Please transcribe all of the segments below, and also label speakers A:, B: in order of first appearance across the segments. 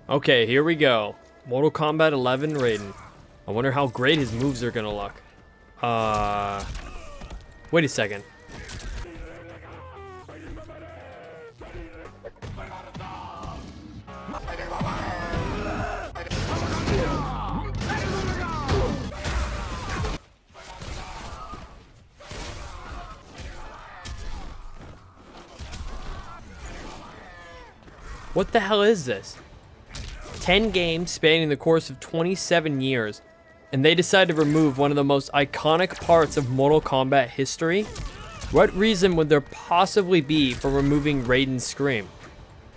A: Okay, here we go. Mortal Kombat 11 Raiden. I wonder how great his moves are gonna look. Wait a second. What the hell is this? 10 games spanning the course of 27 years, and they decide to remove one of the most iconic parts of Mortal Kombat history? What reason would there possibly be for removing Raiden's scream?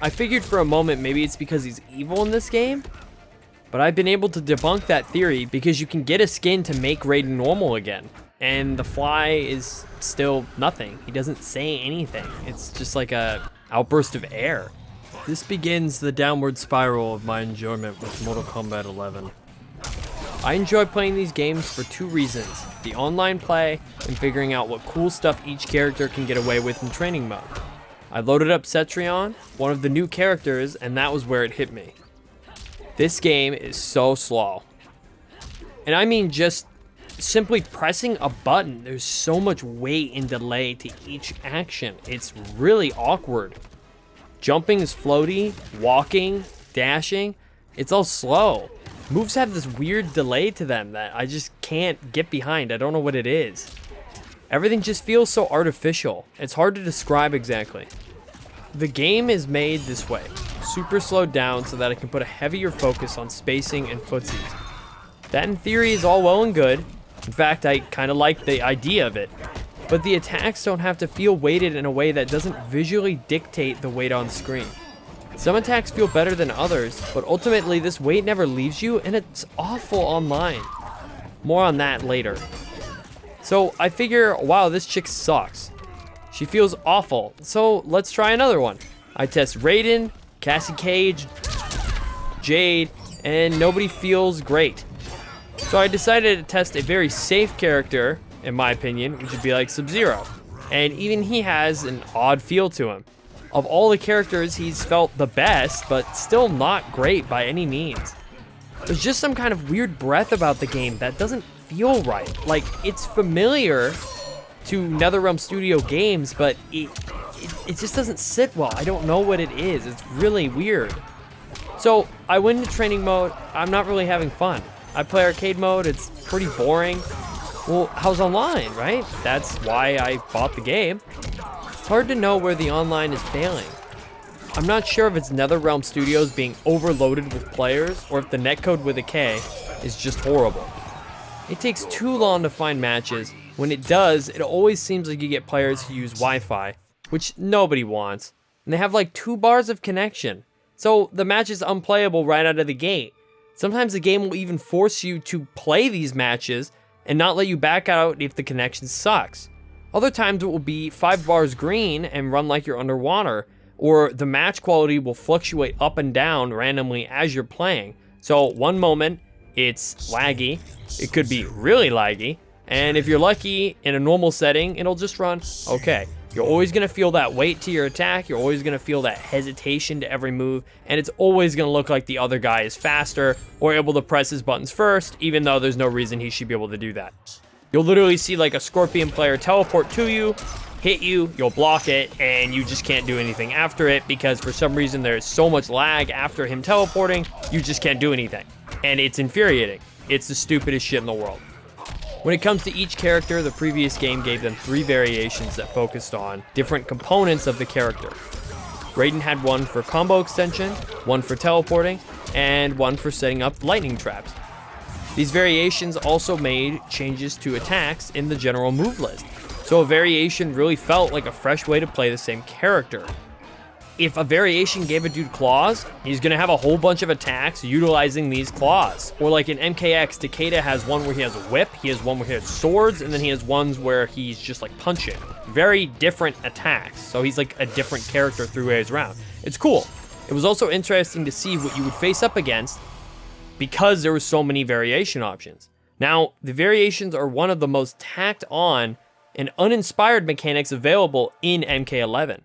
A: I figured for a moment maybe it's because he's evil in this game, but I've been able to debunk that theory because you can get a skin to make Raiden normal again, and the fly is still nothing. He doesn't say anything. It's just like a outburst of air. This begins the downward spiral of my enjoyment with Mortal Kombat 11. I enjoy playing these games for two reasons: the online play and figuring out what cool stuff each character can get away with in training mode. I loaded up Cetrion, one of the new characters, and that was where it hit me. This game is so slow. And I mean just simply pressing a button, there's so much weight and delay to each action. It's really awkward. Jumping is floaty, walking, dashing, it's all slow. Moves have this weird delay to them that I just can't get behind. I don't know what it is. Everything just feels so artificial. It's hard to describe exactly. The game is made this way, super slowed down so that I can put a heavier focus on spacing and footsies. That in theory is all well and good. In fact, I kind of like the idea of it. But the attacks don't have to feel weighted in a way that doesn't visually dictate the weight on screen. Some attacks feel better than others, but ultimately this weight never leaves you and it's awful online. More on that later. So I figure, wow, this chick sucks. She feels awful, so let's try another one. I test Raiden, Cassie Cage, Jade, and nobody feels great. So I decided to test a very safe character, in my opinion, which would be like SubZero. And even he has an odd feel to him. Of all the characters, he's felt the best, but still not great by any means. There's just some kind of weird breath about the game that doesn't feel right. Like, it's familiar to NetherRealm Studio games, but it just doesn't sit well. I don't know what it is. It's really weird. So I went into training mode. I'm not really having fun. I play arcade mode. It's pretty boring. Well, how's online, right? That's why I bought the game. It's hard to know where the online is failing. I'm not sure if it's NetherRealm Studios being overloaded with players or if the netcode with a K is just horrible. It takes too long to find matches. When it does, it always seems like you get players who use Wi-Fi, which nobody wants. And they have like 2 bars of connection. So the match is unplayable right out of the gate. Sometimes the game will even force you to play these matches and not let you back out if the connection sucks. Other times it will be 5 bars green and run like you're underwater, or the match quality will fluctuate up and down randomly as you're playing. So one moment it's laggy, it could be really laggy, and if you're lucky in a normal setting, it'll just run okay. You're always gonna feel that weight to your attack, you're always gonna feel that hesitation to every move, and it's always gonna look like the other guy is faster or able to press his buttons first, even though there's no reason he should be able to do that. You'll literally see like a Scorpion player teleport to you, hit you, you'll block it, and you just can't do anything after it because for some reason there's so much lag after him teleporting, you just can't do anything. And it's infuriating. It's the stupidest shit in the world. When it comes to each character, the previous game gave them 3 variations that focused on different components of the character. Raiden had one for combo extension, one for teleporting, and one for setting up lightning traps. These variations also made changes to attacks in the general move list, so a variation really felt like a fresh way to play the same character. If a variation gave a dude claws, he's gonna have a whole bunch of attacks utilizing these claws. Or like in MKX, Takeda has one where he has a whip, he has one where he has swords, and then he has ones where he's just like punching. Very different attacks, so he's like a different character through his round. It's cool. It was also interesting to see what you would face up against because there were so many variation options. Now, the variations are one of the most tacked on and uninspired mechanics available in MK11.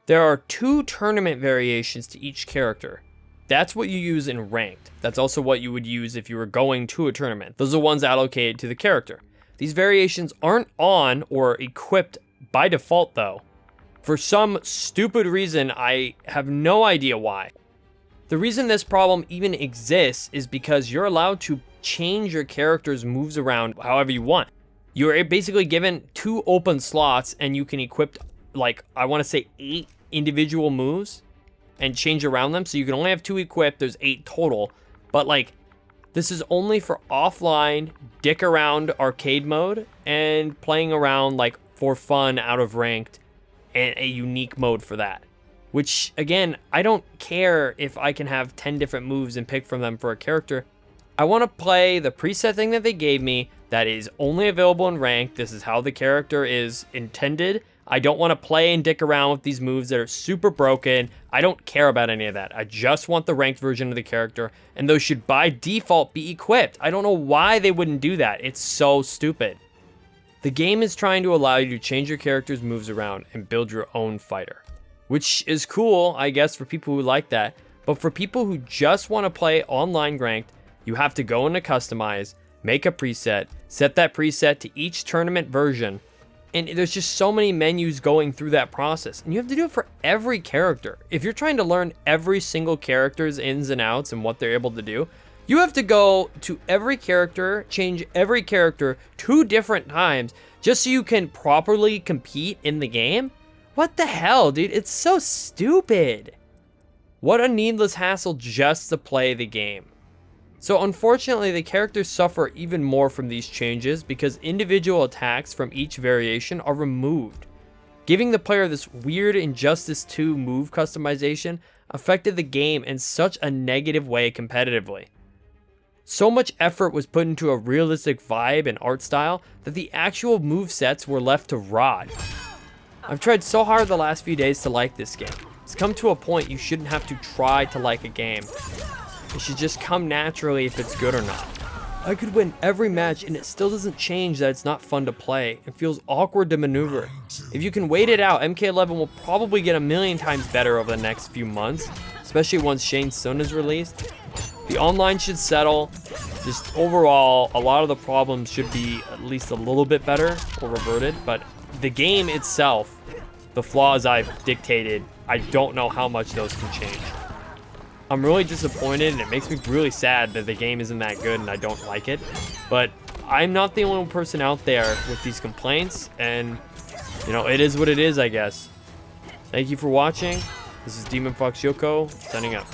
A: There are 2 tournament variations to each character. that's what you use in ranked. That's also what you would use if you were going to a tournament. Those are the ones allocated to the character. These variations aren't on or equipped by default though. For some stupid reason, I have no idea why. The reason this problem even exists is because you're allowed to change your character's moves around however you want. You're basically given 2 open slots and you can equip, like, I want to say 8 individual moves and change around them. So you can only have 2 equipped, there's 8 total. But like, this is only for offline, dick around arcade mode and playing around like for fun out of ranked, and a unique mode for that. Which, again, I don't care if I can have 10 different moves and pick from them for a character. I want to play the preset thing that they gave me that is only available in ranked. This is how the character is intended. I don't want to play and dick around with these moves that are super broken. I don't care about any of that. I just want the ranked version of the character, and those should by default be equipped. I don't know why they wouldn't do that. It's so stupid. The game is trying to allow you to change your character's moves around and build your own fighter, which is cool, I guess, for people who like that. But for people who just want to play online ranked, you have to go into customize, make a preset, set that preset to each tournament version, and there's just so many menus going through that process, and you have to do it for every character. If you're trying to learn every single character's ins and outs and what they're able to do, you have to go to every character, change every character 2 different times just so you can properly compete in the game? What the hell, dude? It's so stupid. What a needless hassle just to play the game. So unfortunately, the characters suffer even more from these changes because individual attacks from each variation are removed. Giving the player this weird Injustice 2 move customization affected the game in such a negative way competitively. So much effort was put into a realistic vibe and art style that the actual movesets were left to rot. I've tried so hard the last few days to like this game. It's come to a point you shouldn't have to try to like a game. It should just come naturally if it's good or not. I could win every match and it still doesn't change that it's not fun to play. It feels awkward to maneuver. If you can wait it out, MK11 will probably get a million times better over the next few months, especially once Shane's Son is released. The online should settle. Just overall, a lot of the problems should be at least a little bit better or reverted, but the game itself, the flaws I've dictated, I don't know how much those can change. I'm really disappointed, and it makes me really sad that the game isn't that good and I don't like it. But I'm not the only person out there with these complaints, and, you know, it is what it is, I guess. Thank you for watching. This is Demon Fox Yoko, signing up.